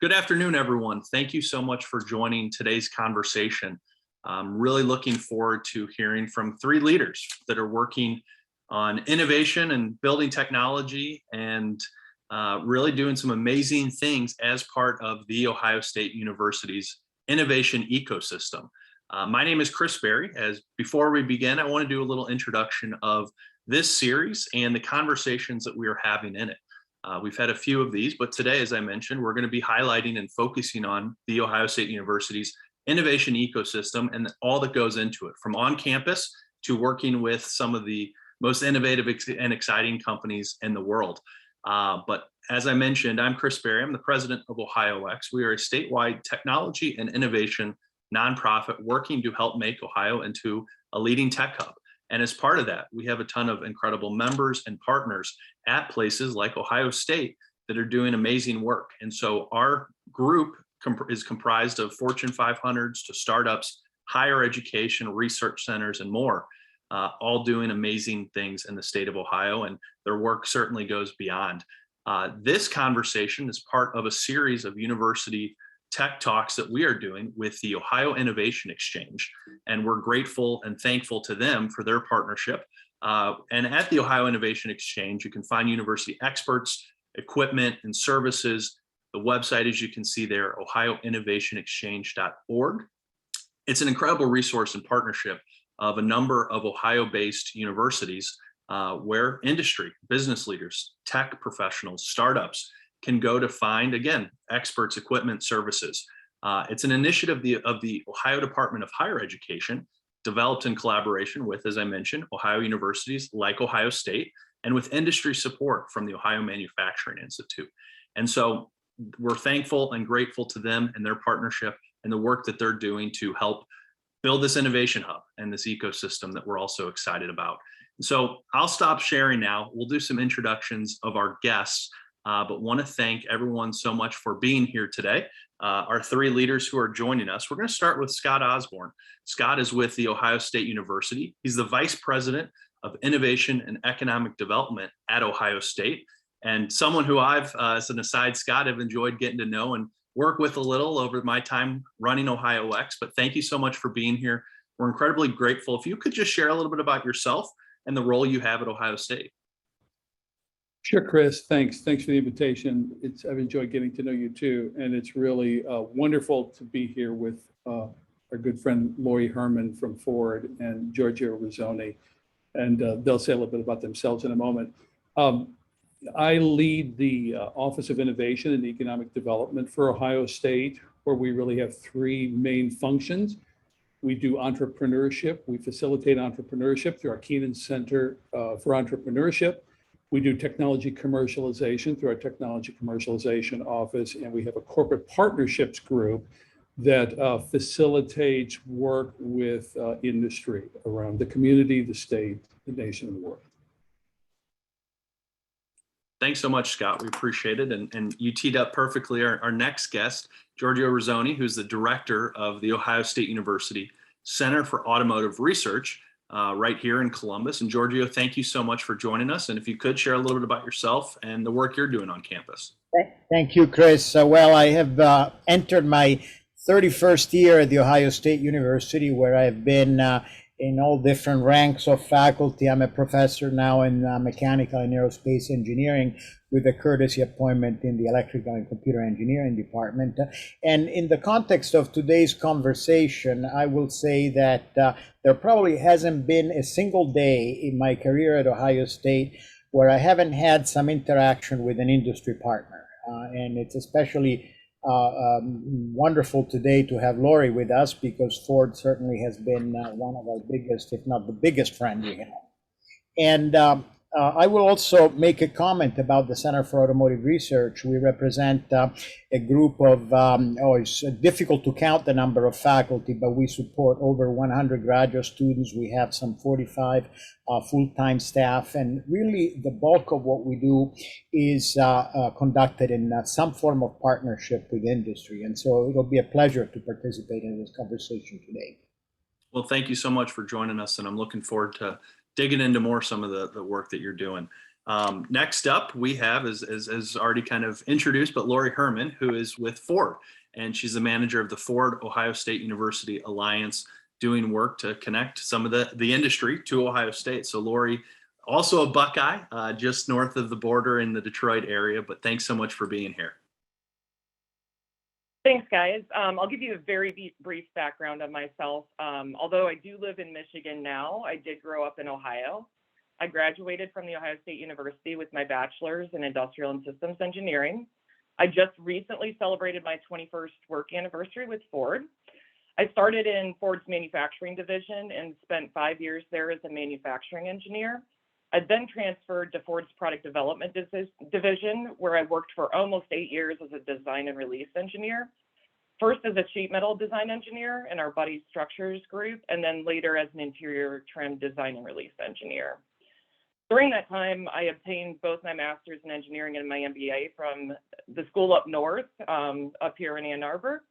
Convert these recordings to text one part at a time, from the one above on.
Good afternoon, everyone. Thank you so much for joining today's conversation. I'm really looking forward to hearing from three leaders that are working on innovation and building technology and really doing some amazing things as part of The Ohio State University's innovation ecosystem. My name is Chris Berry. As before we begin, I want to do a little introduction of this series and the conversations that we are having in it. We've had a few of these, but today, as I mentioned, we're going to be highlighting and focusing on The Ohio State University's innovation ecosystem and all that goes into it, from on campus to working with some of the most innovative and exciting companies in the world. But as I mentioned, I'm Chris Berry. I'm the president of OIEx. We are a statewide technology and innovation nonprofit working to help make Ohio into a leading tech hub. And as part of that, we have a ton of incredible members and partners at places like Ohio State that are doing amazing work. And so our group is comprised of Fortune 500s to startups, higher education, research centers, and more, all doing amazing things in the state of Ohio. And their work certainly goes beyond. This conversation is part of a series of university tech talks that we are doing with the Ohio Innovation Exchange. And we're grateful and thankful to them for their partnership. And at the Ohio Innovation Exchange, you can find university experts, equipment, and services. The website, as you can see there, ohioinnovationexchange.org. It's an incredible resource and partnership of a number of Ohio-based universities where industry, business leaders, tech professionals, startups can go to find, again, experts, equipment, services. It's an initiative of the Ohio Department of Higher Education, developed in collaboration with, as I mentioned, Ohio universities like Ohio State, and with industry support from the Ohio Manufacturing Institute. And so we're thankful and grateful to them and their partnership and the work that they're doing to help build this innovation hub and this ecosystem that we're also excited about. So I'll stop sharing now. We'll do some introductions of our guests. But want to thank everyone so much for being here today. Our three leaders who are joining us. We're going to start with Scott Osborne. Scott is with the Ohio State University. He's the Vice President of Innovation and Economic Development at Ohio State, and someone who I've, as an aside, Scott, have enjoyed getting to know and work with a little over my time running OIEx. But thank you so much for being here. We're incredibly grateful. If you could just share a little bit about yourself and the role you have at Ohio State. Sure, Chris. Thanks for the invitation. I've enjoyed getting to know you too, and it's really wonderful to be here with our good friend Lori Herman from Ford and Giorgio Rizzoni, and they'll say a little bit about themselves in a moment. I lead the Office of Innovation and Economic Development for Ohio State, where we really have three main functions. We do entrepreneurship. We facilitate entrepreneurship through our Keenan Center for Entrepreneurship. We do technology commercialization through our Technology Commercialization Office, and we have a corporate partnerships group that facilitates work with industry around the community, the state, the nation, and the world. Thanks so much, Scott. We appreciate it. And you teed up perfectly our next guest, Giorgio Rizzoni, who's the director of the Ohio State University Center for Automotive Research, right here in Columbus. And Giorgio, thank you so much for joining us. And if you could share a little bit about yourself and the work you're doing on campus. Thank you, Chris. Well, I have entered my 31st year at The Ohio State University, where I've been in all different ranks of faculty. I'm a professor now in mechanical and aerospace engineering with a courtesy appointment in the electrical and computer engineering department. And in the context of today's conversation, I will say that there probably hasn't been a single day in my career at Ohio State where I haven't had some interaction with an industry partner. And it's especially wonderful today to have Lori with us, because Ford certainly has been one of our biggest, if not the biggest friend we have. And I will also make a comment about the Center for Automotive Research. We represent a group of, it's difficult to count the number of faculty, but we support over 100 graduate students. We have some 45 full-time staff, and really the bulk of what we do is conducted in some form of partnership with industry. And so it'll be a pleasure to participate in this conversation today. Well, thank you so much for joining us, and I'm looking forward to digging into more some of the work that you're doing. Next up, we have, as already kind of introduced, but Lori Herman, who is with Ford, and she's the manager of the Ford Ohio State University Alliance, doing work to connect some of the industry to Ohio State. So Lori, also a Buckeye, just north of the border in the Detroit area, but thanks so much for being here. Thanks, guys. I'll give you a very brief background on myself. Although I do live in Michigan now, I did grow up in Ohio. I graduated from the Ohio State University with my bachelor's in industrial and systems engineering. I just recently celebrated my 21st work anniversary with Ford. I started in Ford's manufacturing division and spent 5 years there as a manufacturing engineer. I then transferred to Ford's product development division, where I worked for almost 8 years as a design and release engineer. First as a sheet metal design engineer in our Buddy Structures group, and then later as an interior trim design and release engineer. During that time, I obtained both my master's in engineering and my MBA from the school up north, up here in Ann Arbor.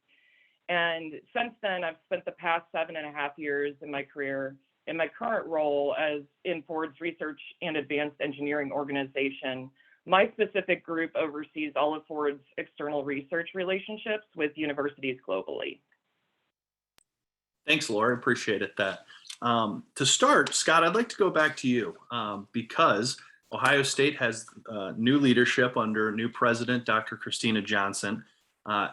And since then, I've spent the past 7.5 years in my career in my current role as in Ford's Research and Advanced Engineering organization. My specific group oversees all of Ford's external research relationships with universities globally. Thanks, Laura. Appreciate it. To start, Scott, I'd like to go back to you because Ohio State has new leadership under new president, Dr. Christina Johnson,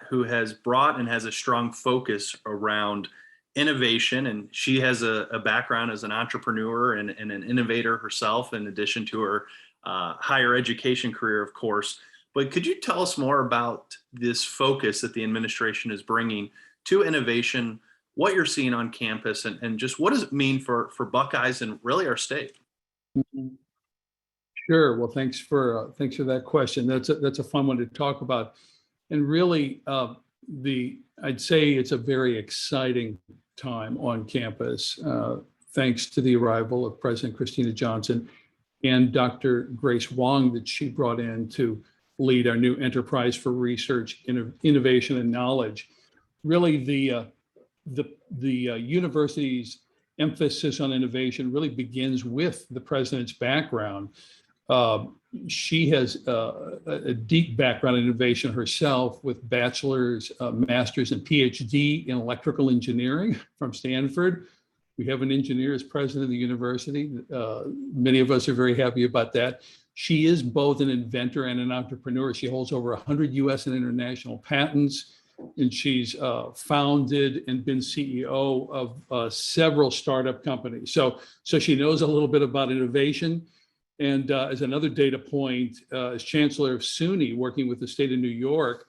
who has brought and has a strong focus around innovation. And she has a background as an entrepreneur and an innovator herself, in addition to her higher education career, of course. But could you tell us more about this focus that the administration is bringing to innovation, what you're seeing on campus, and just what does it mean for Buckeyes and really our state? Sure. Well, thanks for that question. That's a fun one to talk about, and really, I'd say it's a very exciting time on campus, thanks to the arrival of President Christina Johnson and Dr. Grace Wong that she brought in to lead our new enterprise for research, innovation, and knowledge. Really, the university's emphasis on innovation really begins with the president's background. She has a deep background in innovation herself, with bachelor's, master's, and PhD in electrical engineering from Stanford. We have an engineer as president of the university. Many of us are very happy about that. She is both an inventor and an entrepreneur. She holds over 100 US and international patents, and she's founded and been CEO of several startup companies. So she knows a little bit about innovation. And as another data point, as chancellor of SUNY, working with the state of New York,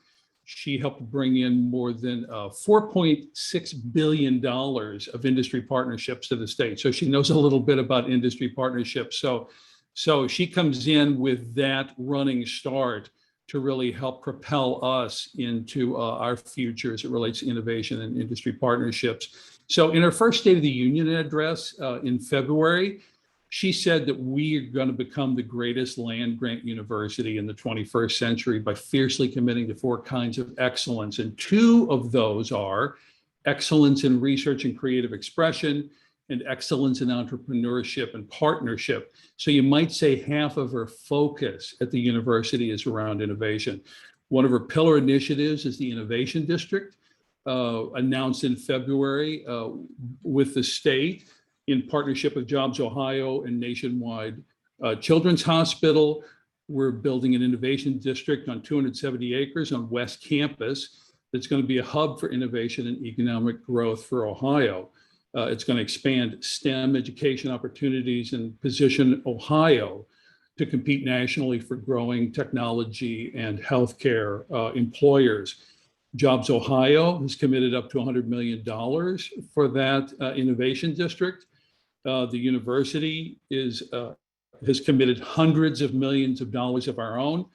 she helped bring in more than $4.6 billion of industry partnerships to the state. So she knows a little bit about industry partnerships. So she comes in with that running start to really help propel us into our future as it relates to innovation and industry partnerships. So in her first State of the Union address in February, she said that we are going to become the greatest land-grant university in the 21st century by fiercely committing to 4 kinds of excellence. And 2 of those are excellence in research and creative expression and excellence in entrepreneurship and partnership. So you might say half of her focus at the university is around innovation. One of her pillar initiatives is the Innovation District, announced in February with the state, in partnership with Jobs Ohio and Nationwide Children's Hospital. We're building an innovation district on 270 acres on West Campus that's going to be a hub for innovation and economic growth for Ohio. It's going to expand STEM education opportunities and position Ohio to compete nationally for growing technology and healthcare employers. Jobs Ohio has committed up to $100 million for that innovation district. The university has committed hundreds of millions of dollars of our own.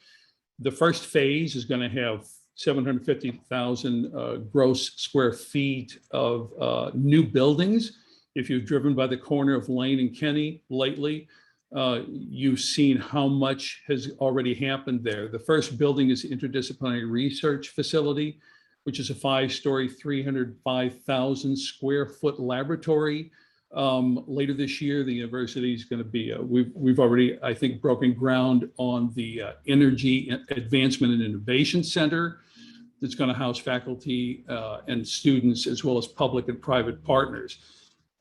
The first phase is going to have 750,000 gross square feet of new buildings. If you've driven by the corner of Lane and Kenny lately, you've seen how much has already happened there. The first building is the Interdisciplinary Research Facility, which is a 5-story, 305,000 square foot laboratory Later this year, the university is going to be, we've already, I think, broken ground on the Energy Advancement and Innovation Center that's going to house faculty and students, as well as public and private partners.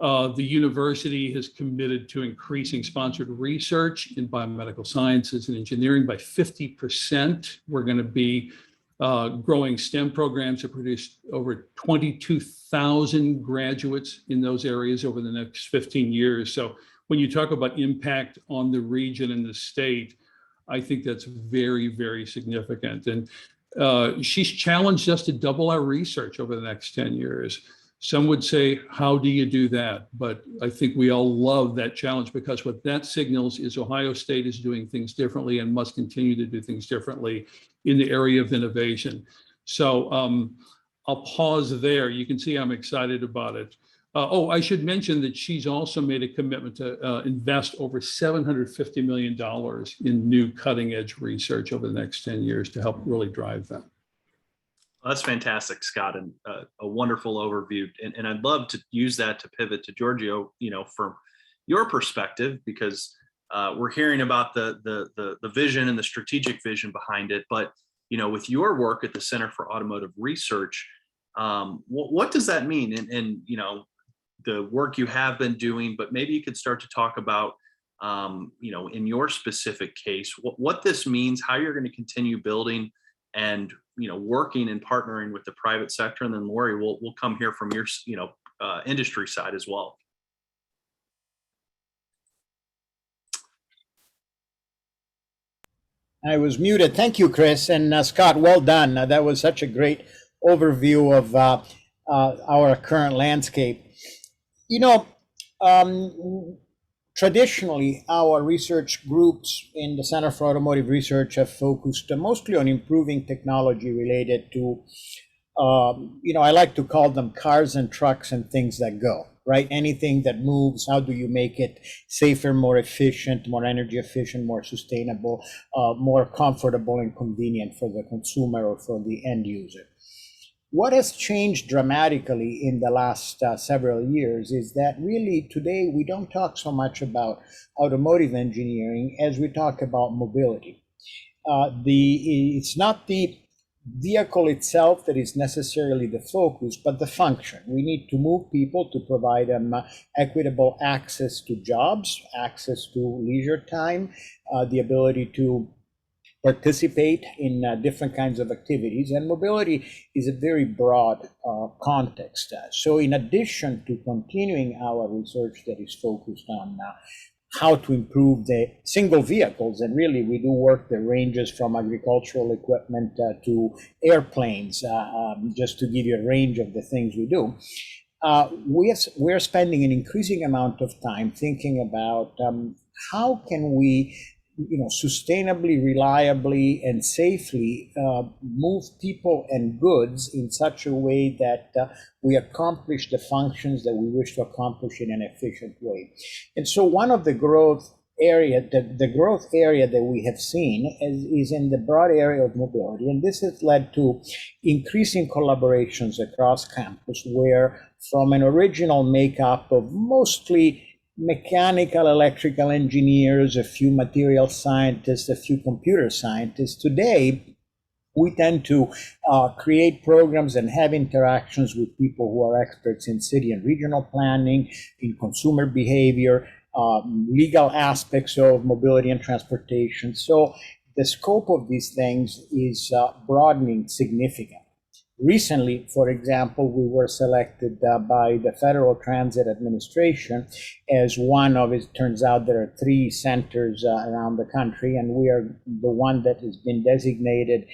The university has committed to increasing sponsored research in biomedical sciences and engineering by 50%. We're going to be growing STEM programs to produce over 22,000 graduates in those areas over the next 15 years. So when you talk about impact on the region and the state, I think that's very, very significant. And she's challenged us to double our research over the next 10 years. Some would say, how do you do that? But I think we all love that challenge, because what that signals is Ohio State is doing things differently and must continue to do things differently in the area of innovation. So I'll pause there. You can see I'm excited about it. I should mention that she's also made a commitment to invest over $750 million in new cutting edge research over the next 10 years to help really drive that. That's fantastic, Scott, and a wonderful overview. And I'd love to use that to pivot to Giorgio, from your perspective, because we're hearing about the vision and the strategic vision behind it. But, with your work at the Center for Automotive Research, what does that mean? And the work you have been doing, but maybe you could start to talk about, in your specific case, what this means, how you're going to continue building and working and partnering with the private sector. And then Lori, we'll come here from your industry side as well. I was muted. Thank you, Chris. And Scott, well done. That was such a great overview of our current landscape. Traditionally, our research groups in the Center for Automotive Research have focused mostly on improving technology related to, I like to call them cars and trucks and things that go, right? Anything that moves, how do you make it safer, more efficient, more energy efficient, more sustainable, more comfortable and convenient for the consumer or for the end user. What has changed dramatically in the last several years is that really today we don't talk so much about automotive engineering as we talk about mobility. It's not the vehicle itself that is necessarily the focus, but the function. We need to move people to provide them equitable access to jobs, access to leisure time, the ability to participate in different kinds of activities. And mobility is a very broad context. So in addition to continuing our research that is focused on how to improve the single vehicles, and really we do work that ranges from agricultural equipment to airplanes, just to give you a range of the things we do. We're spending an increasing amount of time thinking about how can we sustainably, reliably, and safely move people and goods in such a way that we accomplish the functions that we wish to accomplish in an efficient way. And so one of the growth area, the growth area that we have seen is in the broad area of mobility. And this has led to increasing collaborations across campus, where from an original makeup of mostly mechanical, electrical engineers, a few material scientists, a few computer scientists, today we tend to create programs and have interactions with people who are experts in city and regional planning, in consumer behavior, legal aspects of mobility and transportation. So the scope of these things is broadening significantly. Recently, for example, we were selected by the Federal Transit Administration as one of, it turns out there are 3 centers around the country, and we are the one that has been designated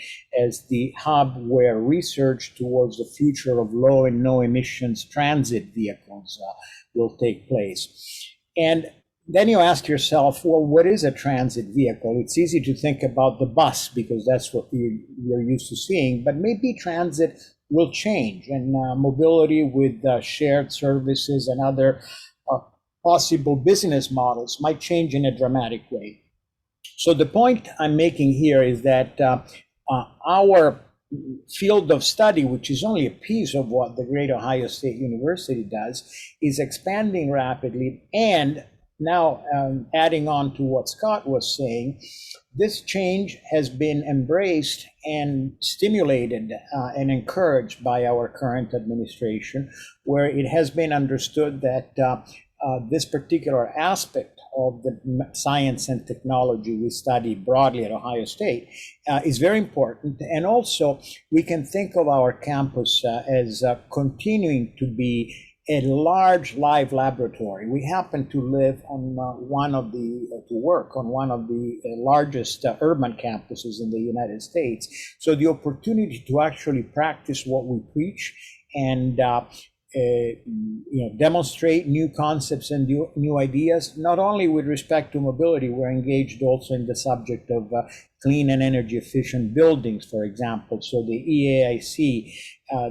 as the hub where research towards the future of low and no emissions transit vehicles will take place. And then you ask yourself, well, what is a transit vehicle? It's easy to think about the bus because that's what you're used to seeing, but maybe transit will change, and mobility with shared services and other possible business models might change in a dramatic way. So the point I'm making here is that our field of study, which is only a piece of what the great Ohio State University does, is expanding rapidly. And now, adding on to what Scott was saying, this change has been embraced and stimulated and encouraged by our current administration, where it has been understood that this particular aspect of the science and technology we study broadly at Ohio State is very important. And also, we can think of our campus as continuing to be a large live laboratory. We happen to live on to work on one of the largest urban campuses in the United States. So the opportunity to actually practice what we preach and demonstrate new concepts and new ideas, not only with respect to mobility, we're engaged also in the subject of clean and energy efficient buildings, for example. So the EAIC,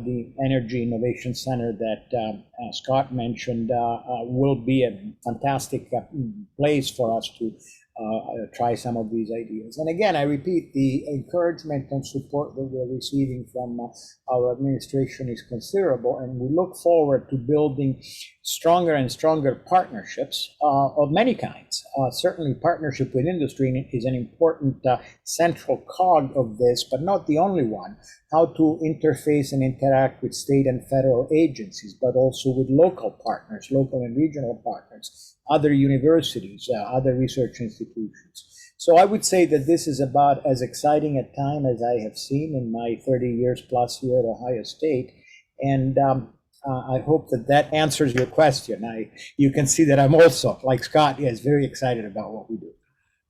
the Energy Innovation Center that Scott mentioned, will be a fantastic place for us to try some of these ideas. And again, I repeat, the encouragement and support that we're receiving from our administration is considerable, and we look forward to building stronger and stronger partnerships of many kinds. Certainly partnership with industry is an important central cog of this, but not the only one. How to interface and interact with state and federal agencies, but also with local partners, local and regional partners, other universities, other research institutions. So I would say that this is about as exciting a time as I have seen in my 30 years plus here at Ohio State. And I hope that that answers your question. You can see that I'm also, like Scott, very excited about what we do.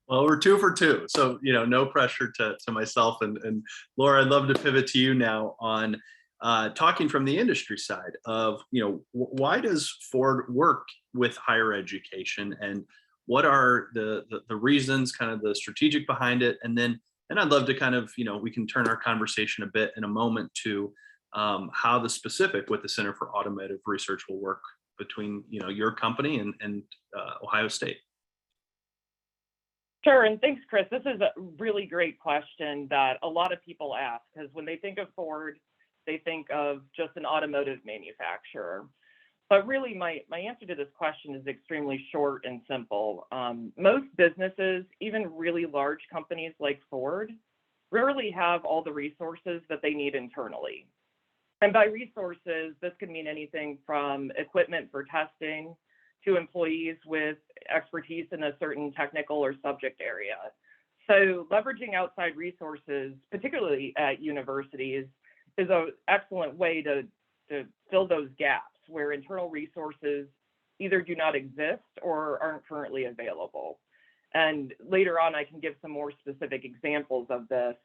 Well, we're 2 for 2, so no pressure to myself and Laura. I'd love to pivot to you now on talking from the industry side of why does Ford work with higher education, and what are the reasons, kind of the strategic behind it, and I'd love to kind of we can turn our conversation a bit in a moment to how the specific with the Center for Automotive Research will work between your company and Ohio State. Sure, and thanks, Chris. This is a really great question that a lot of people ask, because when they think of Ford, they think of just an automotive manufacturer. But really, my answer to this question is extremely short and simple. Most businesses, even really large companies like Ford, rarely have all the resources that they need internally. And by resources, this could mean anything from equipment for testing to employees with expertise in a certain technical or subject area. So leveraging outside resources, particularly at universities, is an excellent way to fill those gaps where internal resources either do not exist or aren't currently available. And later on, I can give some more specific examples of this.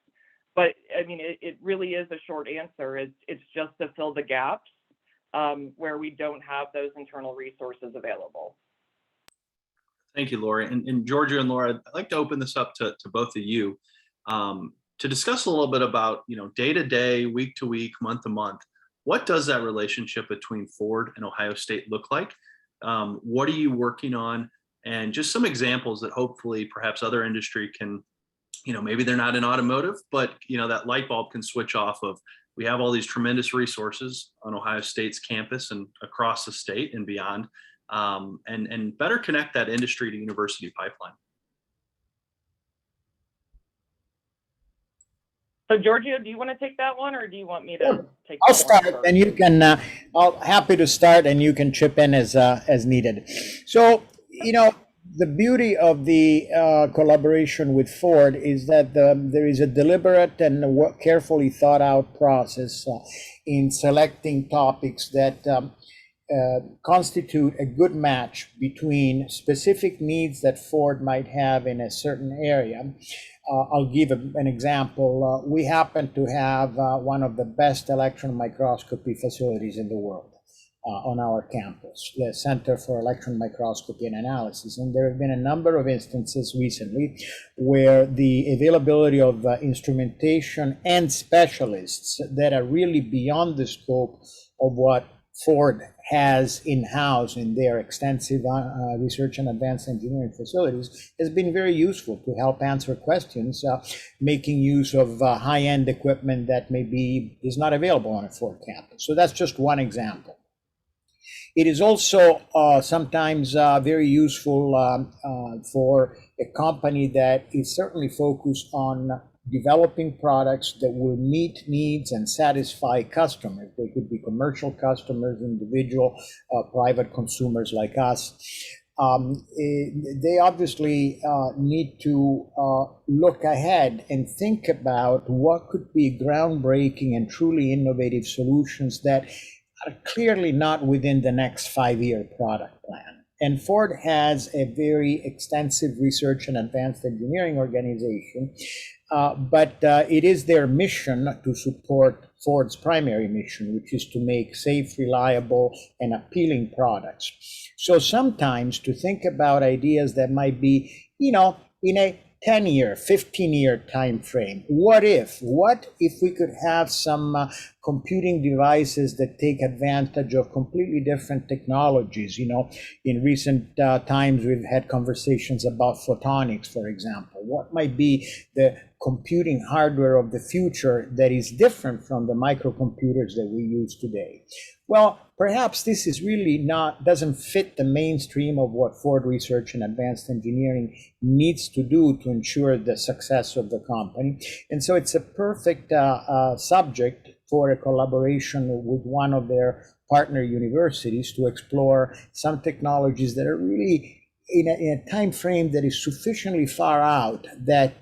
But I mean, it really is a short answer. It's just to fill the gaps where we don't have those internal resources available. Thank you, Lori. And Giorgio and Laura, I'd like to open this up to both of you to discuss a little bit about, day to day, week to week, month to month. What does that relationship between Ford and Ohio State look like? What are you working on? And just some examples that hopefully perhaps other industry can, maybe they're not in automotive, but, that light bulb can switch off of. We have all these tremendous resources on Ohio State's campus and across the state and beyond, and better connect that industry to university pipeline. So Giorgio, do you want to take that one, or do you want me to take? I'll start, and you can. I'll happy to start, and you can chip in as needed. So the beauty of the collaboration with Ford is that there is a deliberate and carefully thought out process in selecting topics that constitute a good match between specific needs that Ford might have in a certain area. I'll give an example. We happen to have one of the best electron microscopy facilities in the world on our campus, the Center for Electron Microscopy and Analysis. And there have been a number of instances recently where the availability of instrumentation and specialists that are really beyond the scope of what Ford has in-house in their extensive research and advanced engineering facilities has been very useful to help answer questions, making use of high-end equipment that maybe is not available on a Ford campus. So that's just one example. It is also sometimes very useful for a company that is certainly focused on developing products that will meet needs and satisfy customers. They could be commercial customers, individual, private consumers like us. They obviously need to look ahead and think about what could be groundbreaking and truly innovative solutions that are clearly not within the next 5-year product plan. And Ford has a very extensive research and advanced engineering organization, but it is their mission to support Ford's primary mission, which is to make safe, reliable, and appealing products. So sometimes to think about ideas that might be, in a 10-year, 15-year time frame. What if we could have some computing devices that take advantage of completely different technologies? In recent times, we've had conversations about photonics, for example. What might be the computing hardware of the future that is different from the microcomputers that we use today? Well, perhaps this is really doesn't fit the mainstream of what Ford Research and Advanced Engineering needs to do to ensure the success of the company. And so it's a perfect subject for a collaboration with one of their partner universities to explore some technologies that are really in a time frame that is sufficiently far out that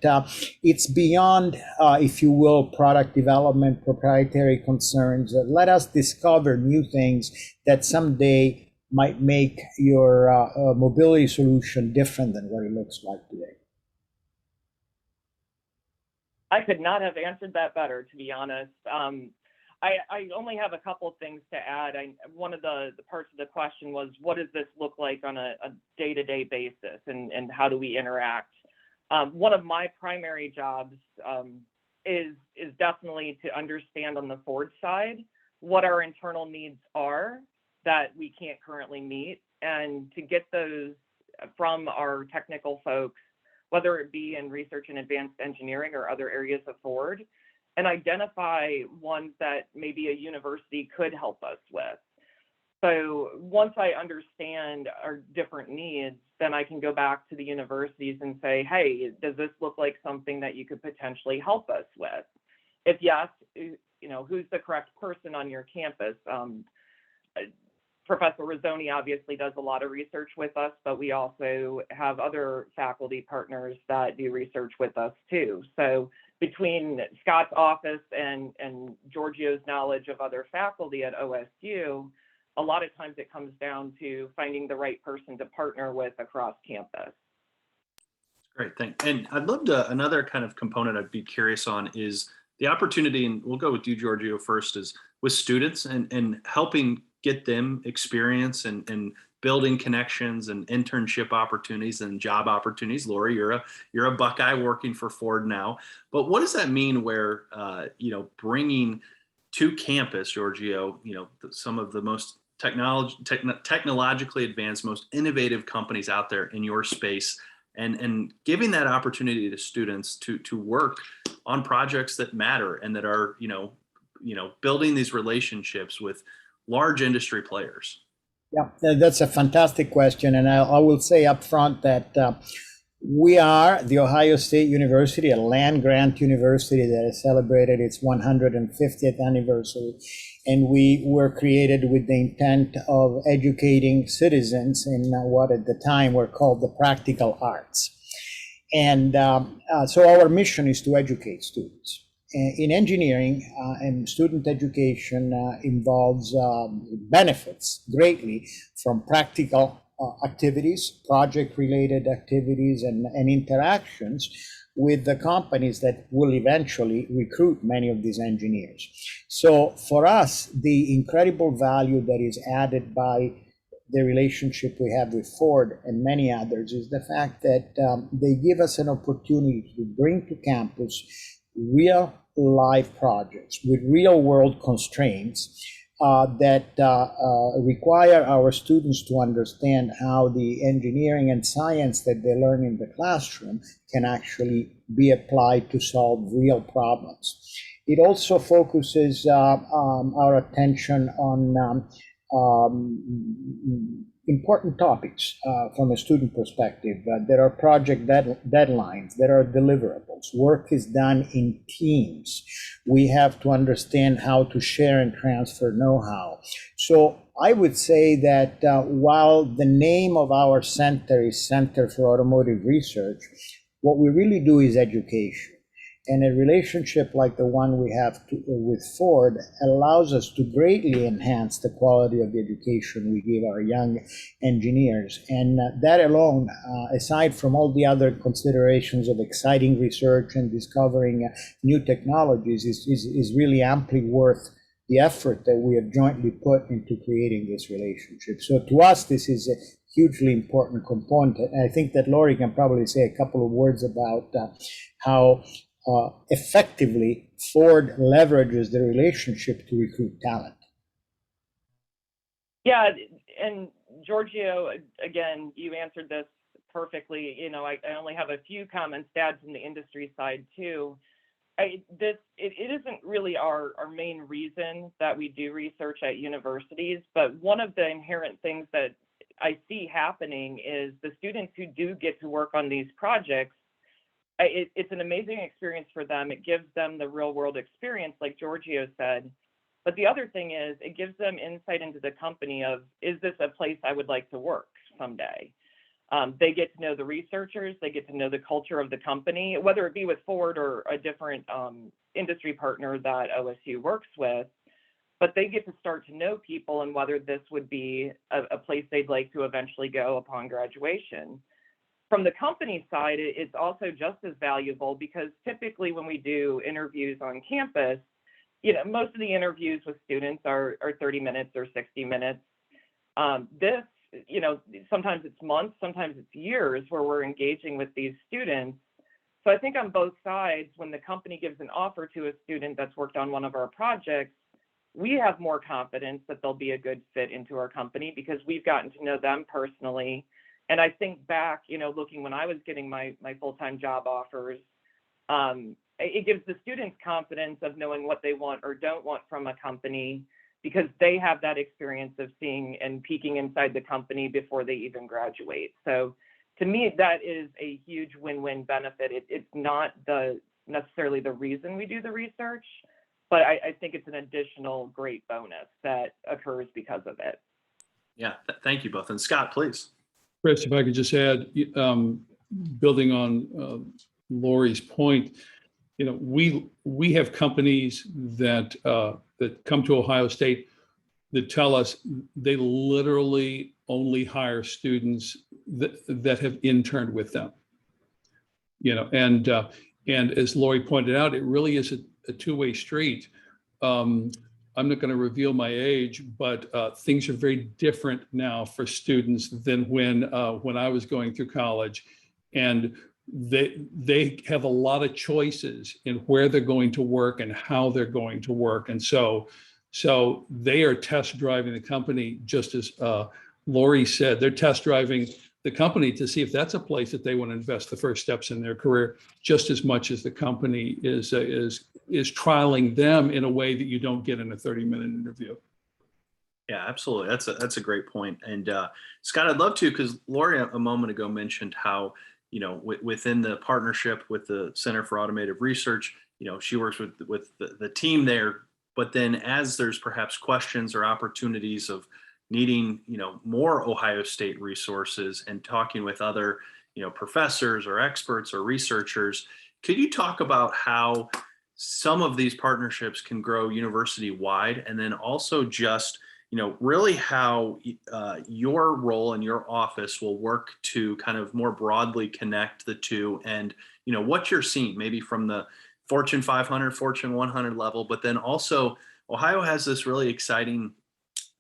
it's beyond, if you will, product development, proprietary concerns. Let us discover new things that someday might make your mobility solution different than what it looks like today. I could not have answered that better, to be honest. I only have a couple of things to add. One of the parts of the question was, what does this look like on a day-to-day basis, and how do we interact? One of my primary jobs is definitely to understand on the Ford side what our internal needs are that we can't currently meet, and to get those from our technical folks, whether it be in research and advanced engineering or other areas of Ford, and identify ones that maybe a university could help us with. So once I understand our different needs, then I can go back to the universities and say, hey, does this look like something that you could potentially help us with? If yes, who's the correct person on your campus? Professor Rizzoni obviously does a lot of research with us, but we also have other faculty partners that do research with us too. So between Scott's office and Giorgio's knowledge of other faculty at OSU, a lot of times it comes down to finding the right person to partner with across campus. Great, thanks. And I'd love to, another kind of component I'd be curious on is the opportunity, and we'll go with you, Giorgio, first, is with students and helping get them experience and building connections and internship opportunities and job opportunities. Lori, you're a Buckeye working for Ford now, but what does that mean where, bringing to campus, Giorgio, some of the most technologically advanced, most innovative companies out there in your space, and giving that opportunity to students to work on projects that matter and that are, building these relationships with large industry players? Yeah, that's a fantastic question. And I will say up front that we are the Ohio State University, a land-grant university that has celebrated its 150th anniversary. And we were created with the intent of educating citizens in what at the time were called the practical arts. And so our mission is to educate students. In engineering and student education involves benefits greatly from practical activities, project-related activities, and interactions with the companies that will eventually recruit many of these engineers. So for us, the incredible value that is added by the relationship we have with Ford and many others is the fact that they give us an opportunity to bring to campus real life projects with real world constraints that require our students to understand how the engineering and science that they learn in the classroom can actually be applied to solve real problems. It also focuses our attention on important topics from a student perspective. There are project deadlines, there are deliverables. Work is done in teams. We have to understand how to share and transfer know-how. So I would say that while the name of our center is Center for Automotive Research, what we really do is education. And a relationship like the one we have with Ford allows us to greatly enhance the quality of the education we give our young engineers. And that alone, aside from all the other considerations of exciting research and discovering new technologies, is really amply worth the effort that we have jointly put into creating this relationship. So to us, this is a hugely important component. And I think that Lori can probably say a couple of words about how effectively Ford leverages the relationship to recruit talent. Yeah, and Giorgio, again, you answered this perfectly. You know, I only have a few comments to add from the industry side too. It isn't really our main reason that we do research at universities, but one of the inherent things that I see happening is the students who do get to work on these projects, it's an amazing experience for them. It gives them the real world experience, like Giorgio said. But the other thing is it gives them insight into the company of, is this a place I would like to work someday? They get to know the researchers, they get to know the culture of the company, whether it be with Ford or a different industry partner that OSU works with, but they get to start to know people and whether this would be a place they'd like to eventually go upon graduation. From the company side, it's also just as valuable because typically when we do interviews on campus, you know, most of the interviews with students are 30 minutes or 60 minutes. This, you know, sometimes it's months, sometimes it's years where we're engaging with these students. So I think on both sides, when the company gives an offer to a student that's worked on one of our projects, we have more confidence that they'll be a good fit into our company because we've gotten to know them personally. And I think back, you know, looking when I was getting my full-time job offers, it gives the students confidence of knowing what they want or don't want from a company because they have that experience of seeing and peeking inside the company before they even graduate. So to me, that is a huge win-win benefit. It's not necessarily the reason we do the research, but I think it's an additional great bonus that occurs because of it. Yeah, thank you both. And Scott, please. Chris, if I could just add, building on Lori's point, you know, we have companies that come to Ohio State that tell us they literally only hire students that have interned with them. You know, and as Lori pointed out, it really is a two-way street. I'm not going to reveal my age, but things are very different now for students than when I was going through college, and they have a lot of choices in where they're going to work and how they're going to work, and so they are test driving the company, just as Lori said. They're test driving the company to see if that's a place that they want to invest the first steps in their career, just as much as the company is trialing them in a way that you don't get in a 30-minute interview. Yeah, absolutely. That's a great point. And Scott, I'd love to, because Lori a moment ago mentioned how, you know, within the partnership with the Center for Automotive Research, you know, she works with the team there. But then as there's perhaps questions or opportunities of needing, you know, more Ohio State resources and talking with other, you know, professors or experts or researchers, could you talk about how some of these partnerships can grow university wide, and then also just, you know, really how your role in your office will work to kind of more broadly connect the two, and, you know, what you're seeing maybe from the Fortune 500, Fortune 100 level, but then also Ohio has this really exciting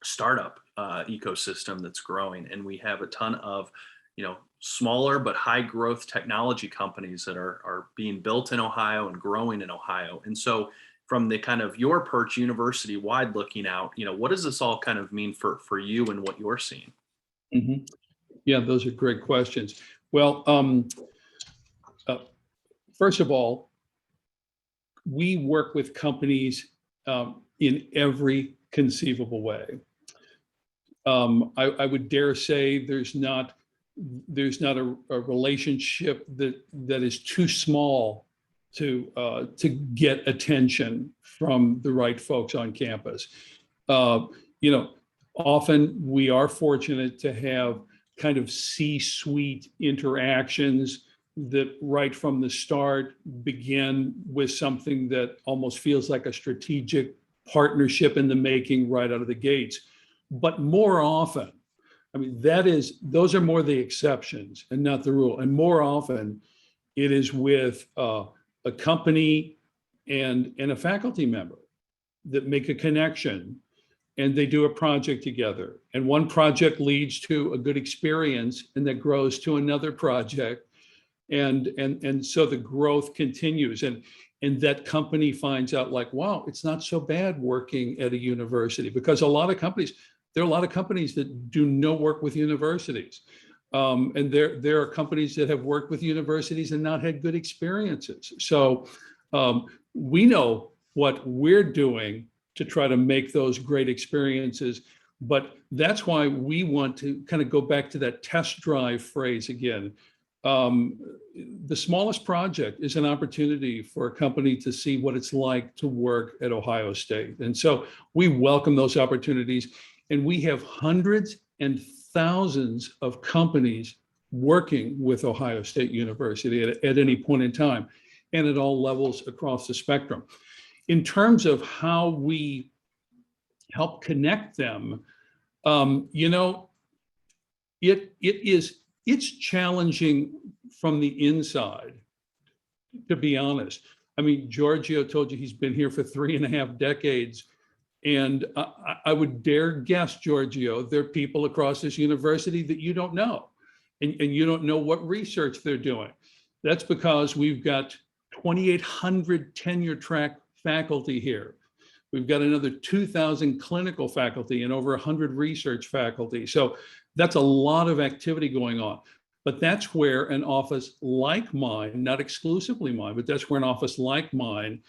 startup ecosystem that's growing, and we have a ton of, you know, smaller but high growth technology companies that are being built in Ohio and growing in Ohio. And so from the kind of your perch university wide looking out, what does this all kind of mean for you and what you're seeing? Mhm. Yeah, those are great questions. Well, first of all, we work with companies in every conceivable way. I would dare say there's not a relationship that is too small to get attention from the right folks on campus. You know, often we are fortunate to have kind of C-suite interactions that right from the start begin with something that almost feels like a strategic partnership in the making right out of the gates. But more often, I mean, those are more the exceptions and not the rule. And more often, it is with a company and a faculty member that make a connection, and they do a project together. And one project leads to a good experience, and that grows to another project. And so the growth continues. And that company finds out, like, wow, it's not so bad working at a university, because there are a lot of companies that do no work with universities. And there are companies that have worked with universities and not had good experiences. So we know what we're doing to try to make those great experiences. But that's why we want to kind of go back to that test drive phrase again. The smallest project is an opportunity for a company to see what it's like to work at Ohio State. And so we welcome those opportunities. And we have hundreds and thousands of companies working with Ohio State University at any point in time, and at all levels across the spectrum. In terms of how we help connect them, it's challenging from the inside, to be honest. I mean, Giorgio told you he's been here for 3.5 decades. And I would dare guess, Giorgio, there are people across this university that you don't know, and you don't know what research they're doing. That's because we've got 2,800 tenure track faculty here. We've got another 2,000 clinical faculty and over 100 research faculty. So that's a lot of activity going on. But that's where an office like mine, not exclusively mine, but that's where an office like mine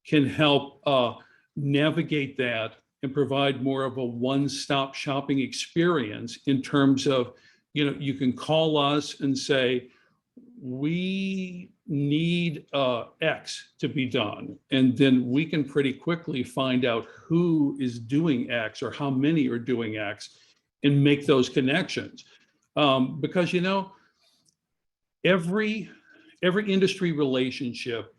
can help navigate that and provide more of a one-stop shopping experience in terms of, you can call us and say, we need X to be done. And then we can pretty quickly find out who is doing X or how many are doing X and make those connections. Because, every industry relationship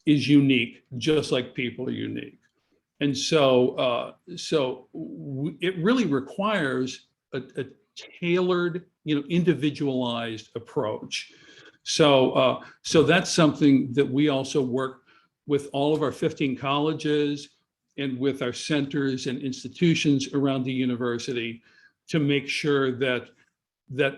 is unique, just like people are unique. And so, it really requires a tailored, individualized approach. So that's something that we also work with all of our 15 colleges and with our centers and institutions around the university to make sure that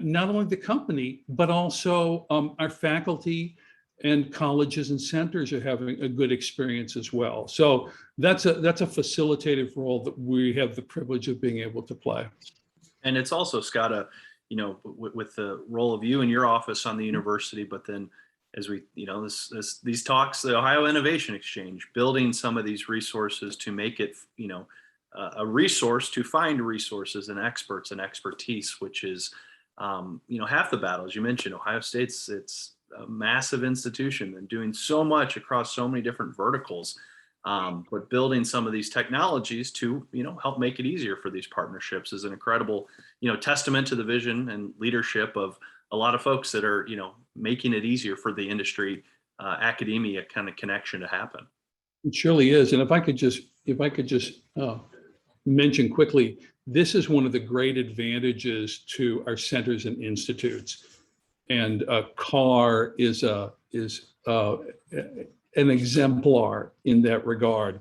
not only the company, but also our faculty and colleges and centers are having a good experience as well. So that's a facilitative role that we have the privilege of being able to play. And it's also, Scott, with the role of you in your office on the university, but then as we, these talks, the Ohio Innovation Exchange, building some of these resources to make it, a resource to find resources and experts and expertise, which is, half the battle. As you mentioned, Ohio State's, it's a massive institution and doing so much across so many different verticals, but building some of these technologies to help make it easier for these partnerships is an incredible testament to the vision and leadership of a lot of folks that are making it easier for the industry academia kind of connection to happen. It surely is. And if I could just mention quickly, this is one of the great advantages to our centers and institutes. And CAR is an exemplar in that regard,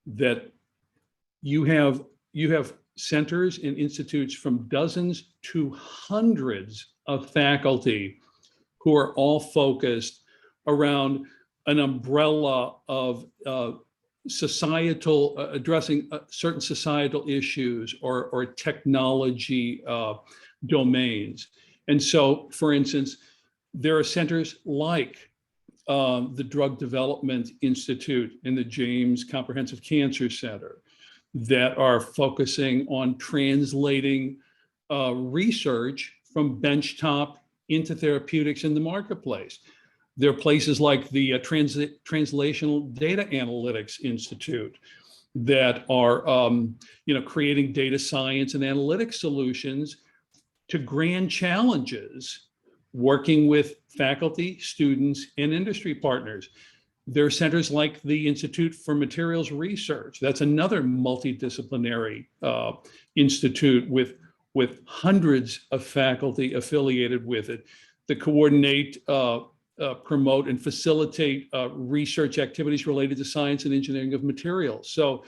that you have centers and institutes from dozens to hundreds of faculty who are all focused around an umbrella of societal, addressing certain societal issues or technology domains. And so, for instance, there are centers like the Drug Development Institute and the James Comprehensive Cancer Center that are focusing on translating research from benchtop into therapeutics in the marketplace. There are places like the Translational Data Analytics Institute that are creating data science and analytics solutions to grand challenges, working with faculty, students, and industry partners. There are centers like the Institute for Materials Research. That's another multidisciplinary institute with hundreds of faculty affiliated with it that coordinate, promote, and facilitate research activities related to science and engineering of materials. So,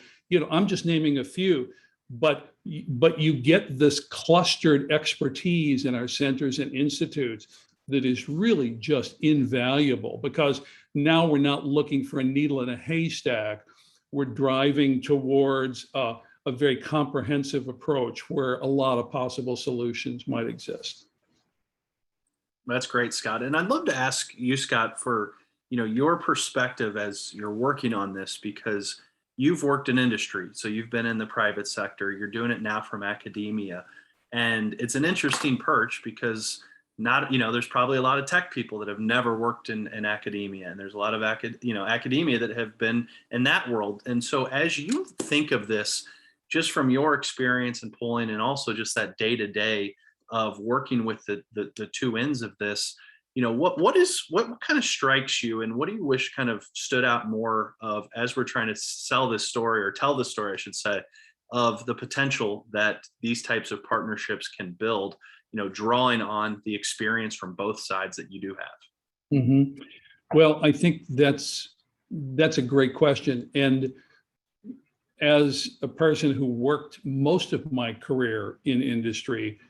I'm just naming a few, but you get this clustered expertise in our centers and institutes that is really just invaluable, because now we're not looking for a needle in a haystack. We're driving towards a very comprehensive approach where a lot of possible solutions might exist. That's great, Scott. And I'd love to ask you, Scott, for your perspective as you're working on this, because you've worked in industry. So you've been in the private sector, you're doing it now from academia. And it's an interesting perch because there's probably a lot of tech people that have never worked in academia, and there's a lot of academia that have been in that world. And so as you think of this, just from your experience and pulling, and also just that day-to-day of working with the two ends of this, what kind of strikes you, and what do you wish kind of stood out more of as we're trying to sell this story, or tell the story, I should say, of the potential that these types of partnerships can build, drawing on the experience from both sides that you do have? Mm-hmm. Well, I think that's a great question. And as a person who worked most of my career in industry,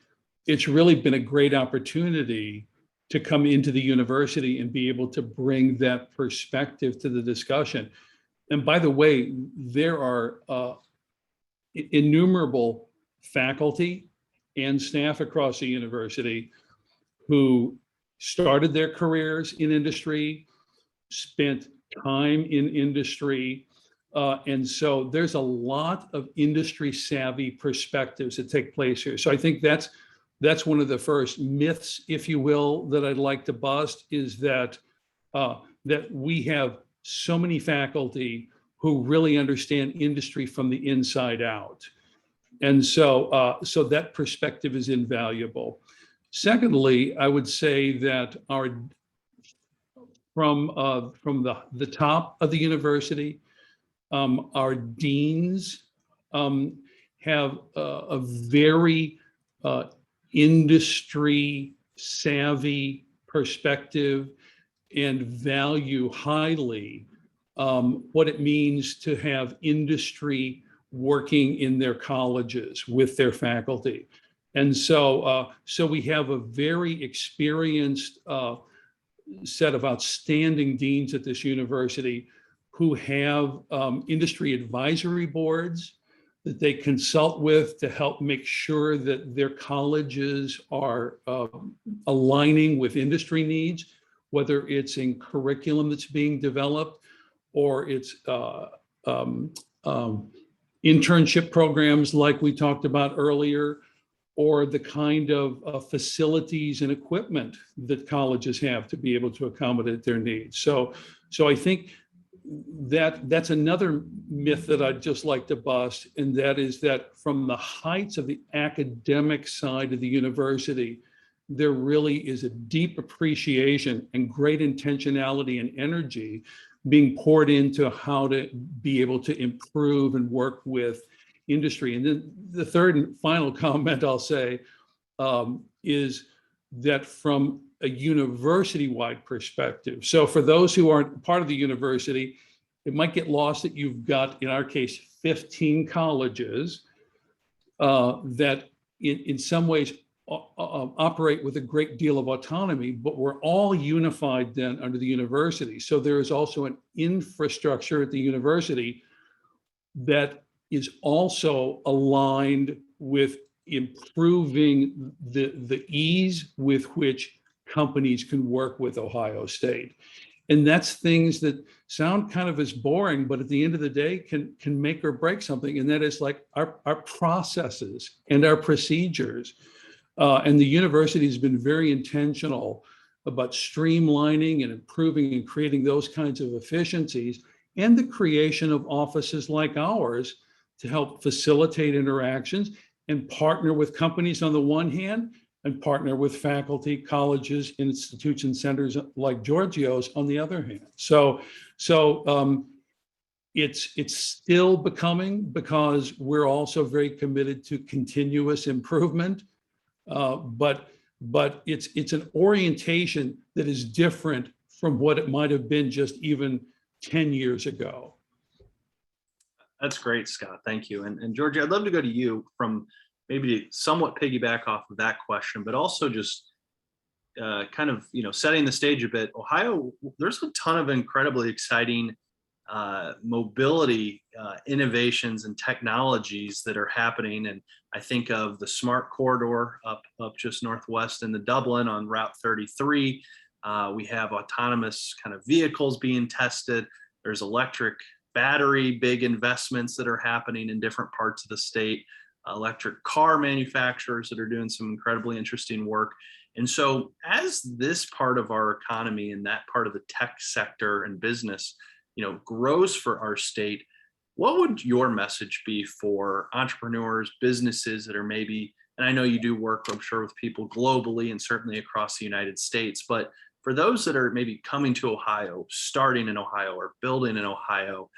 it's really been a great opportunity to come into the university and be able to bring that perspective to the discussion. And by the way, there are innumerable faculty and staff across the university who started their careers in industry, spent time in industry. And so there's a lot of industry savvy perspectives that take place here. So I think that's one of the first myths, if you will, that I'd like to bust, is that that we have so many faculty who really understand industry from the inside out. And so that perspective is invaluable. Secondly, I would say that from the top of the university, our deans have a very industry savvy perspective and value highly what it means to have industry working in their colleges with their faculty. And so we have a very experienced set of outstanding deans at this university who have industry advisory boards that they consult with to help make sure that their colleges are aligning with industry needs, whether it's in curriculum that's being developed or it's internship programs like we talked about earlier, or the kind of facilities and equipment that colleges have to be able to accommodate their needs. So I think that's another myth that I'd just like to bust, and that is that from the heights of the academic side of the university, there really is a deep appreciation and great intentionality and energy being poured into how to be able to improve and work with industry. And then the third and final comment I'll say is that from a university-wide perspective. So for those who aren't part of the university, it might get lost that you've got, in our case, 15 colleges that in some ways operate with a great deal of autonomy, but we're all unified then under the university. So there is also an infrastructure at the university that is also aligned with improving the ease with which companies can work with Ohio State. And that's things that sound kind of as boring, but at the end of the day can make or break something. And that is like our processes and our procedures. And the university has been very intentional about streamlining and improving and creating those kinds of efficiencies, and the creation of offices like ours to help facilitate interactions and partner with companies on the one hand, and partner with faculty, colleges, institutes, and centers like Giorgio's on the other hand. So it's still becoming, because we're also very committed to continuous improvement, but it's an orientation that is different from what it might have been just even 10 years ago. That's great, Scott. Thank you. And Giorgio, I'd love to go to you from maybe to somewhat piggyback off of that question, but also just kind of, setting the stage a bit. Ohio, there's a ton of incredibly exciting mobility innovations and technologies that are happening. And I think of the smart corridor up just northwest in the Dublin on Route 33. We have autonomous kind of vehicles being tested. There's electric battery, big investments that are happening in different parts of the state, electric car manufacturers that are doing some incredibly interesting work. And so as this part of our economy and that part of the tech sector and business, grows for our state, what would your message be for entrepreneurs, businesses that are maybe, and I know you do work, I'm sure, with people globally and certainly across the United States, but for those that are maybe coming to Ohio, starting in Ohio or building in Ohio,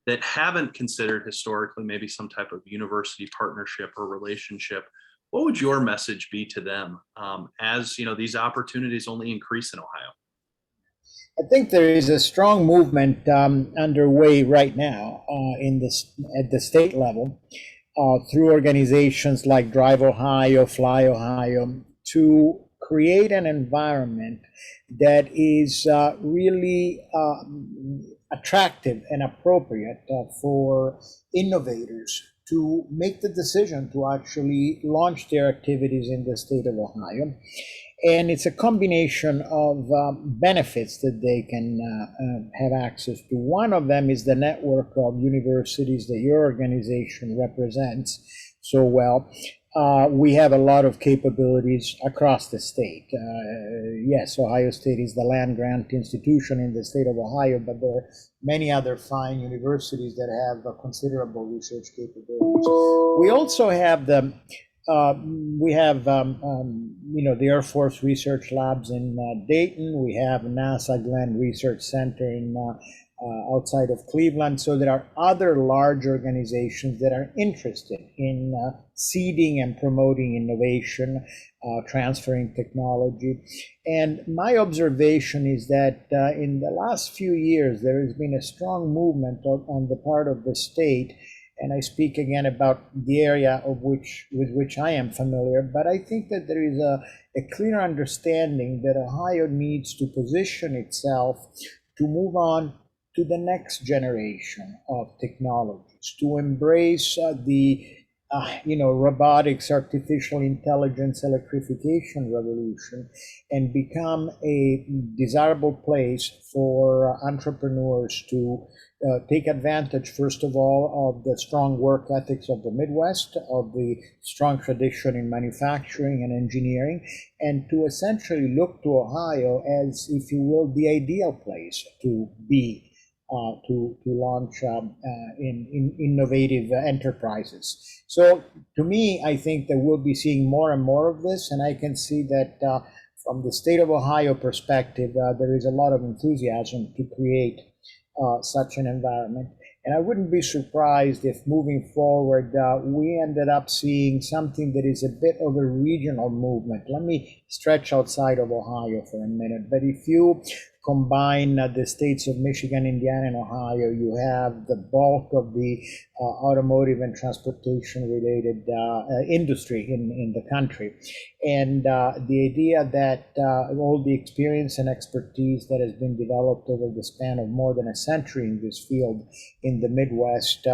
that haven't considered historically maybe some type of university partnership or relationship, what would your message be to them as these opportunities only increase in Ohio? I think there is a strong movement underway right now at the state level through organizations like Drive Ohio, Fly Ohio, to create an environment that is really attractive and appropriate for innovators to make the decision to actually launch their activities in the state of Ohio. And it's a combination of benefits that they can have access to. One of them is the network of universities that your organization represents so well. We have a lot of capabilities across the state. Yes, Ohio State is the land-grant institution in the state of Ohio, but there are many other fine universities that have considerable research capabilities. We also have the Air Force Research Labs in Dayton. We have NASA Glenn Research Center in outside of Cleveland. So there are other large organizations that are interested in seeding and promoting innovation, transferring technology. And my observation is that in the last few years, there has been a strong movement on the part of the state. And I speak again about the area with which I am familiar, but I think that there is a clear understanding that Ohio needs to position itself to move on to the next generation of technologies, to embrace the robotics, artificial intelligence, electrification revolution, and become a desirable place for entrepreneurs to take advantage, first of all, of the strong work ethics of the Midwest, of the strong tradition in manufacturing and engineering, and to essentially look to Ohio as, if you will, the ideal place to be, to launch in innovative enterprises. So to me, I think that we'll be seeing more and more of this, and I can see that from the state of Ohio perspective, there is a lot of enthusiasm to create such an environment. And I wouldn't be surprised if moving forward, we ended up seeing something that is a bit of a regional movement. Let me stretch outside of Ohio for a minute. But if you combine the states of Michigan, Indiana, and Ohio, you have the bulk of the automotive and transportation related industry in the country. And the idea that all the experience and expertise that has been developed over the span of more than a century in this field in the Midwest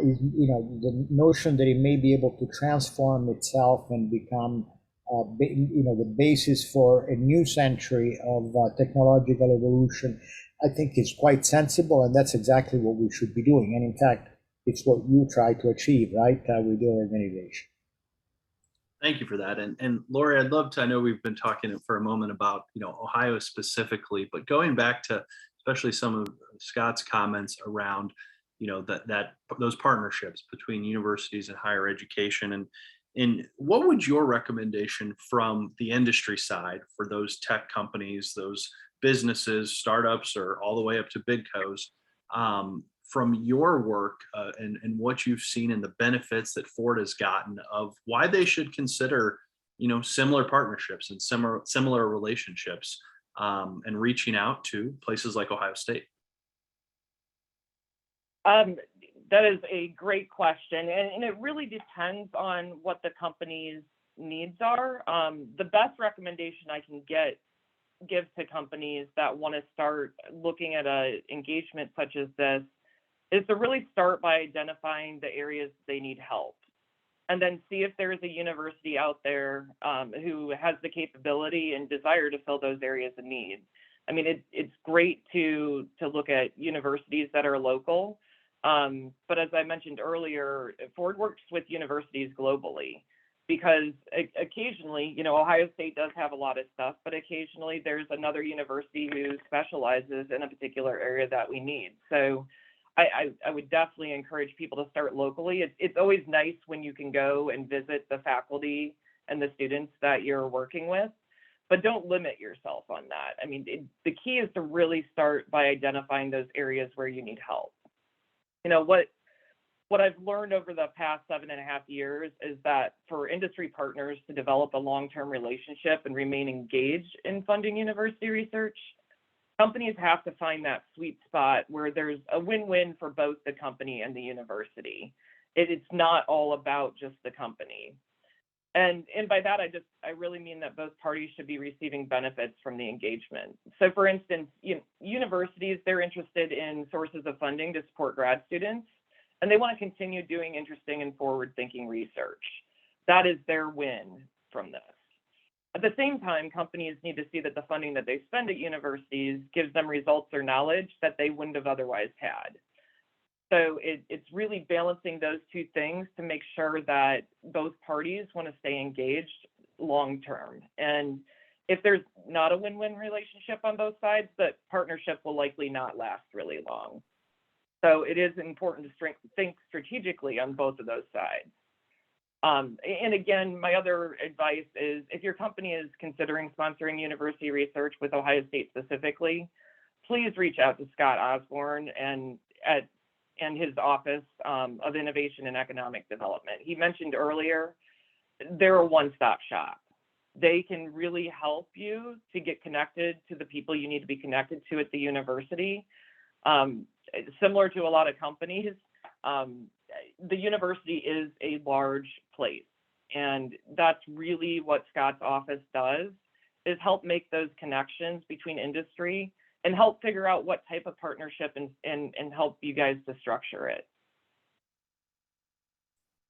is, the notion that it may be able to transform itself and become, the basis for a new century of technological evolution, I think is quite sensible, and that's exactly what we should be doing. And in fact, it's what you try to achieve, right, with your organization. Thank you for that. And Lori, I'd love to, I know we've been talking for a moment about, Ohio specifically, but going back to especially some of Scott's comments around, those partnerships between universities and higher education, and what would your recommendation from the industry side for those tech companies, those businesses, startups, or all the way up to big co's, from your work and what you've seen and the benefits that Ford has gotten of why they should consider, similar partnerships and similar relationships, and reaching out to places like Ohio State? That is a great question, and it really depends on what the company's needs are. The best recommendation I can give to companies that want to start looking at an engagement such as this is to really start by identifying the areas they need help, and then see if there's a university out there who has the capability and desire to fill those areas of need. I mean, it's great to look at universities that are local, but as I mentioned earlier, Ford works with universities globally because occasionally, Ohio State does have a lot of stuff, but occasionally there's another university who specializes in a particular area that we need. So I would definitely encourage people to start locally. It's always nice when you can go and visit the faculty and the students that you're working with, but don't limit yourself on that. I mean, the key is to really start by identifying those areas where you need help. What I've learned over the past 7.5 years is that for industry partners to develop a long-term relationship and remain engaged in funding university research, companies have to find that sweet spot where there's a win-win for both the company and the university. It's not all about just the company. And by that, I really mean that both parties should be receiving benefits from the engagement. So for instance, universities, they're interested in sources of funding to support grad students, and they want to continue doing interesting and forward-thinking research. That is their win from this. At the same time, companies need to see that the funding that they spend at universities gives them results or knowledge that they wouldn't have otherwise had. So it's really balancing those two things to make sure that both parties want to stay engaged long-term. And if there's not a win-win relationship on both sides, the partnership will likely not last really long. So it is important to think strategically on both of those sides. And again, my other advice is if your company is considering sponsoring university research with Ohio State specifically, please reach out to Scott Osborne and his Office of Innovation and Economic Development. He mentioned earlier, they're a one-stop shop. They can really help you to get connected to the people you need to be connected to at the university. Similar to a lot of companies, the university is a large place, and that's really what Scott's office does, is help make those connections between industry and help figure out what type of partnership and help you guys to structure it.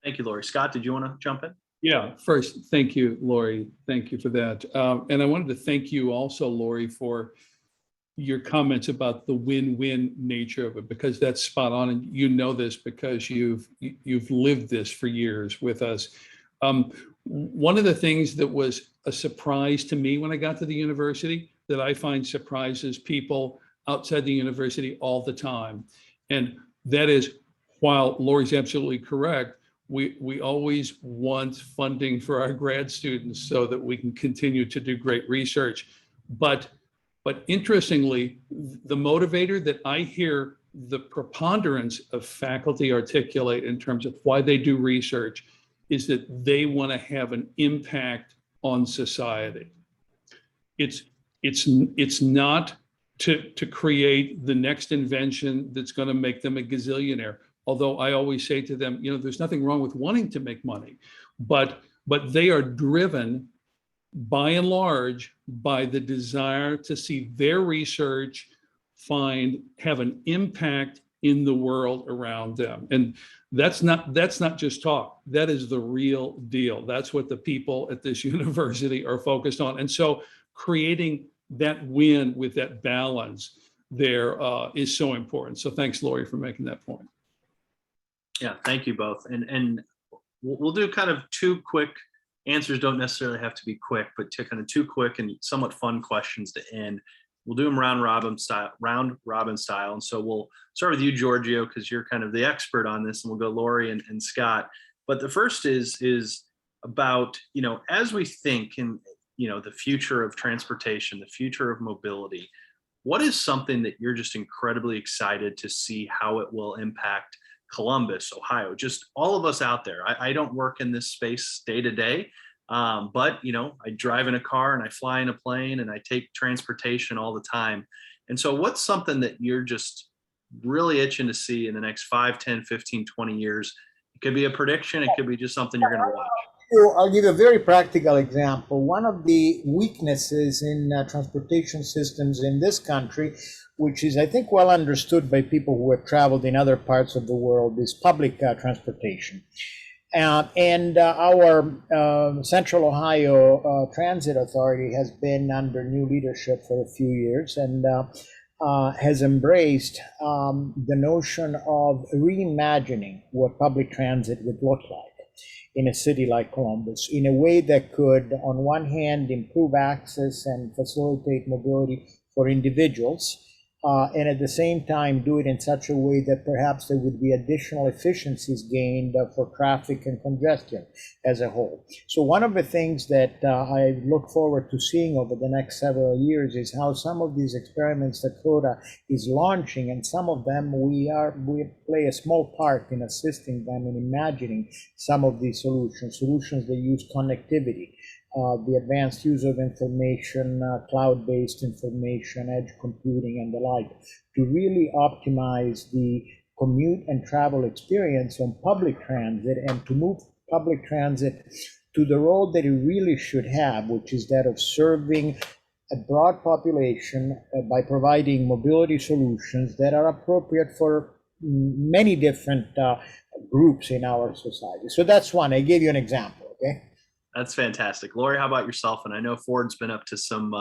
Thank you, Lori. Scott, did you want to jump in? Yeah, first, thank you, Lori. Thank you for that. And I wanted to thank you also, Lori, for your comments about the win-win nature of it, because that's spot on. And you know this because you've lived this for years with us. One of the things that was a surprise to me when I got to the university, that I find surprises people outside the university all the time. And that is, while Lori's absolutely correct, we always want funding for our grad students so that we can continue to do great research. But interestingly, the motivator that I hear the preponderance of faculty articulate in terms of why they do research is that they want to have an impact on society. It's not to create the next invention that's going to make them a gazillionaire. Although I always say to them, there's nothing wrong with wanting to make money, but they are driven by and large by the desire to see their research have an impact in the world around them. And that's not just talk. That is the real deal. That's what the people at this university are focused on. And so creating that win with that balance there is so important. So thanks, Lori, for making that point. Yeah, thank you both. And we'll do kind of two quick answers. Don't necessarily have to be quick, but kind of two quick and somewhat fun questions to end. We'll do them round robin style. And so we'll start with you, Giorgio, because you're kind of the expert on this, and we'll go Lori and Scott. But the first is about, as we think in, the future of transportation, the future of mobility, what is something that you're just incredibly excited to see how it will impact Columbus, Ohio, just all of us out there? I don't work in this space day to day, but I drive in a car and I fly in a plane and I take transportation all the time. And so what's something that you're just really itching to see in the next 5, 10, 15, 20 years? It could be a prediction. It could be just something you're going to watch. I'll give you a very practical example. One of the weaknesses in transportation systems in this country, which is, I think, well understood by people who have traveled in other parts of the world, is public transportation. And our Central Ohio Transit Authority has been under new leadership for a few years and has embraced the notion of reimagining what public transit would look like in a city like Columbus, in a way that could, on one hand, improve access and facilitate mobility for individuals, and at the same time do it in such a way that perhaps there would be additional efficiencies gained for traffic and congestion as a whole. So one of the things that I look forward to seeing over the next several years is how some of these experiments that COTA is launching, and some of them we play a small part in assisting them in imagining some of these solutions that use connectivity, the advanced use of information, cloud-based information, edge computing, and the like, to really optimize the commute and travel experience on public transit and to move public transit to the role that it really should have, which is that of serving a broad population by providing mobility solutions that are appropriate for many different groups in our society. So that's one. I gave you an example, okay? That's fantastic. Lori, how about yourself? And I know Ford's been up to some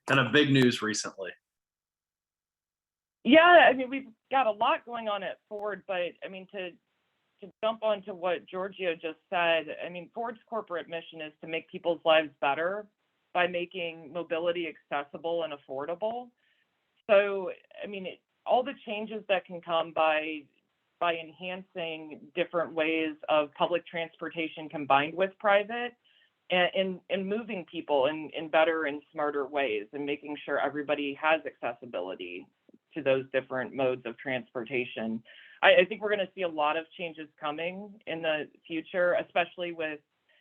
kind of big news recently. Yeah, I mean, we've got a lot going on at Ford, but I mean, to jump onto what Giorgio just said, I mean, Ford's corporate mission is to make people's lives better by making mobility accessible and affordable. So, I mean, all the changes that can come by enhancing different ways of public transportation combined with private, and moving people in better and smarter ways, and making sure everybody has accessibility to those different modes of transportation. I think we're going to see a lot of changes coming in the future, especially with,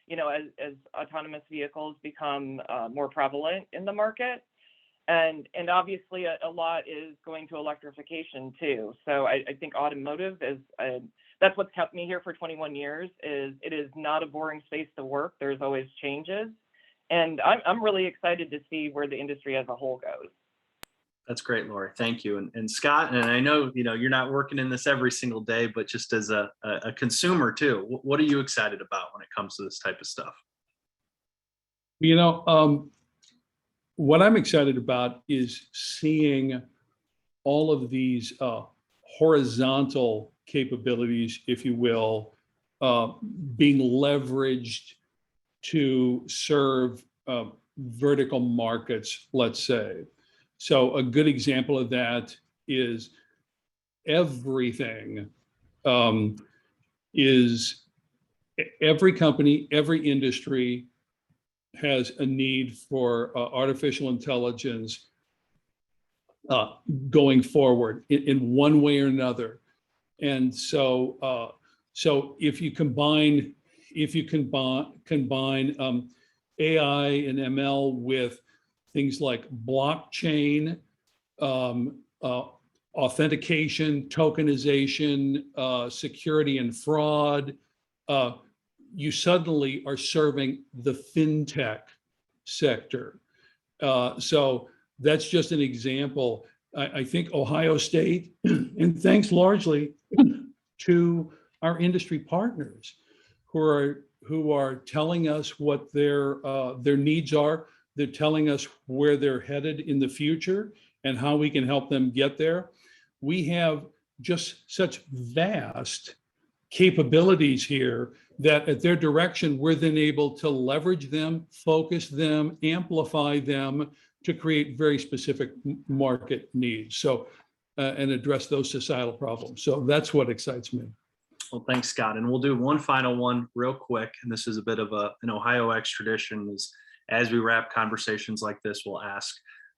as autonomous vehicles become more prevalent in the market. And obviously a lot is going to electrification too. So I think automotive is, that's what's kept me here for 21 years, is it is not a boring space to work. There's always changes. And I'm really excited to see where the industry as a whole goes. That's great, Lori. Thank you. And Scott, and I know, you're not working in this every single day, but just as a consumer too, what are you excited about when it comes to this type of stuff? What I'm excited about is seeing all of these horizontal capabilities, if you will, being leveraged to serve vertical markets, let's say. So a good example of that is everything is every company, every industry has a need for artificial intelligence going forward in one way or another. And so if you combine AI and ML with things like blockchain, authentication, tokenization, security and fraud, you suddenly are serving the fintech sector. So that's just an example. I think Ohio State, and thanks largely to our industry partners who are telling us what their needs are. They're telling us where they're headed in the future and how we can help them get there. We have just such vast capabilities here that at their direction, we're then able to leverage them, focus them, amplify them to create very specific market needs. So, and address those societal problems. So that's what excites me. Well, thanks, Scott. And we'll do one final one real quick. And this is a bit of an OhioX tradition is as we wrap conversations like this, we'll ask,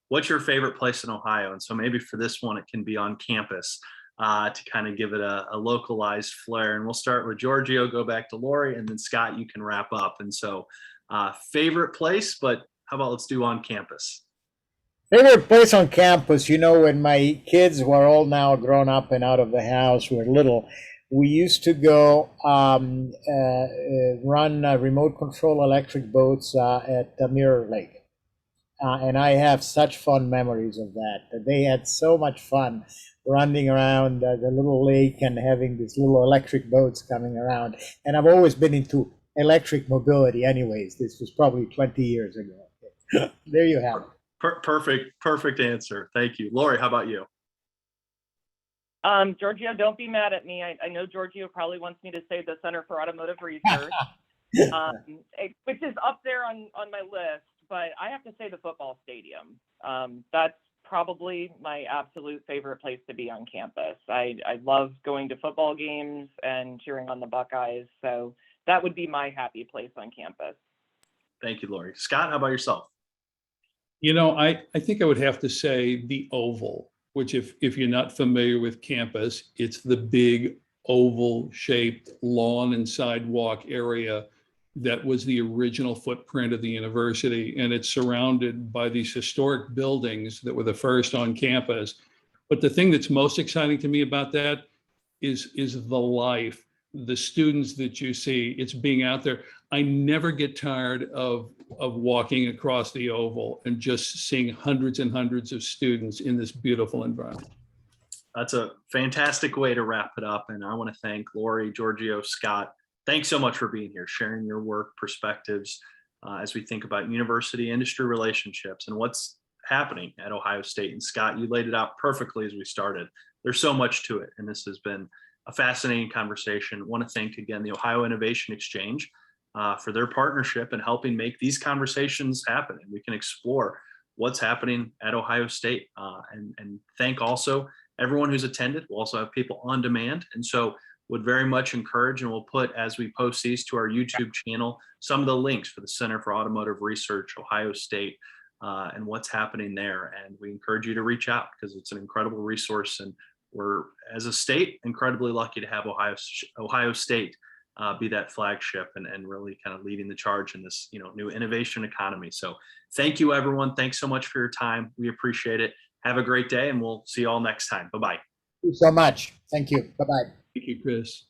what's your favorite place in Ohio? And so maybe for this one, it can be on campus to kind of give it a localized flair. And we'll start with Giorgio, go back to Lori, and then Scott, you can wrap up. And so favorite place, but how about let's do on campus? Favorite place on campus, when my kids were all now grown up and out of the house, were little, we used to go run remote control electric boats at Mirror Lake. And I have such fond memories of that. They had so much fun running around the little lake and having these little electric boats coming around. And I've always been into electric mobility anyways. This was probably 20 years ago. There you have it. Perfect answer. Thank you. Lori, how about you? Giorgio, don't be mad at me. I know Giorgio probably wants me to say the Center for Automotive Research, which is up there on my list, but I have to say the football stadium. That's probably my absolute favorite place to be on campus. I love going to football games and cheering on the Buckeyes. So that would be my happy place on campus. Thank you, Lori. Scott, how about yourself? I think I would have to say the Oval, which if you're not familiar with campus, it's the big oval shaped lawn and sidewalk area that was the original footprint of the university. And it's surrounded by these historic buildings that were the first on campus. But the thing that's most exciting to me about that is the life, the students that you see. It's being out there. I never get tired of walking across the Oval and just seeing hundreds and hundreds of students in this beautiful environment. That's a fantastic way to wrap it up. And I want to thank Lori, Giorgio, Scott. Thanks so much for being here, sharing your work, perspectives as we think about university industry relationships and what's happening at Ohio State. And Scott, you laid it out perfectly as we started. There's so much to it. And this has been a fascinating conversation. I want to thank again the Ohio Innovation Exchange for their partnership and helping make these conversations happen. And we can explore what's happening at Ohio State and thank also everyone who's attended. We'll also have people on demand. And so would very much encourage, and we'll put as we post these to our YouTube channel, some of the links for the Center for Automotive Research, Ohio State, and what's happening there. And we encourage you to reach out because it's an incredible resource. And we're, as a state, incredibly lucky to have Ohio State be that flagship and really kind of leading the charge in this new innovation economy. So thank you, everyone. Thanks so much for your time. We appreciate it. Have a great day, and we'll see you all next time. Bye-bye. Thank you so much. Thank you. Bye-bye. Thank you, Chris.